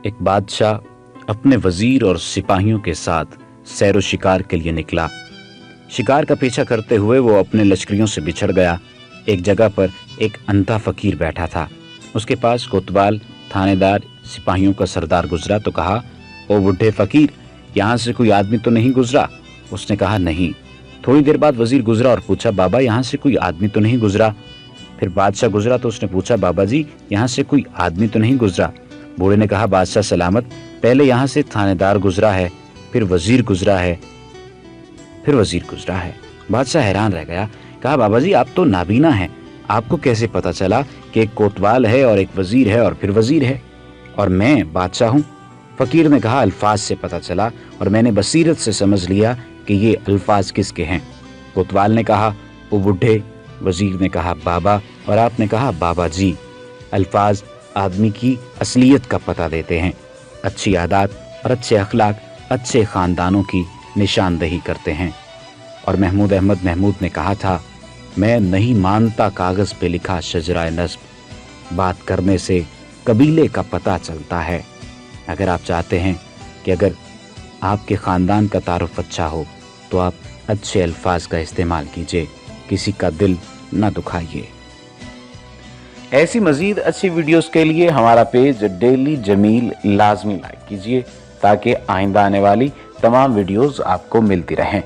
ایک बादशाह अपने वजीर और सिपाहियों के साथ सैर व शिकार के लिए निकला। शिकार का पीछा करते हुए वो अपने लश्करियों से बिछड़ गया। एक जगह पर एक अंधा फकीर बैठा था। उसके पास कोतवाल, थानेदार, सिपाहियों का सरदार गुजरा तो कहा, ओ बूढ़े फकीर, यहाँ से कोई आदमी तो नहीं गुजरा? उसने कहा, नहीं। थोड़ी देर बाद वजीर गुजरा और पूछा, बाबा यहाँ से कोई आदमी तो नहीं गुजरा? फिर बादशाह गुजरा तो उसने पूछा, बाबा जी यहाँ से कोई आदमी तो नहीं गुजरा? बूढ़े ने कहा, बादशाह सलामत, पहले यहाँ से थानेदार गुजरा है, फिर वजीर गुजरा है, फिर वजीर गुजरा है। बादशाह हैरान रह गया। कहा, बाबा जी आप तो नाबीना हैं, आपको कैसे पता चला कि एक कोतवाल है और एक वजीर है और फिर वजीर है, और मैं बादशाह हूँ? फकीर ने कहा, अल्फाज से पता चला और मैंने बसीरत से समझ लिया कि ये अल्फाज किसके हैं। कोतवाल ने कहा, ओ बूढ़े। वजीर ने कहा, बाबा। और आपने कहा, बाबा जी। अल्फाज आदमी की असलियत का पता देते हैं। अच्छी आदत और अच्छे अखलाक अच्छे ख़ानदानों की निशानदही करते हैं। और महमूद अहमद महमूद ने कहा था, मैं नहीं मानता कागज़ पे लिखा शजराए नस्ब, बात करने से कबीले का पता चलता है। अगर आप चाहते हैं कि अगर आपके ख़ानदान का तारुफ अच्छा हो तो आप अच्छे अल्फाज का इस्तेमाल कीजिए, किसी का दिल न दुखाइए। ऐसी मज़ीद अच्छी वीडियोस के लिए हमारा पेज डेली जमील लाजमी लाइक कीजिए ताकि आइंदा आने वाली तमाम वीडियोस आपको मिलती रहें।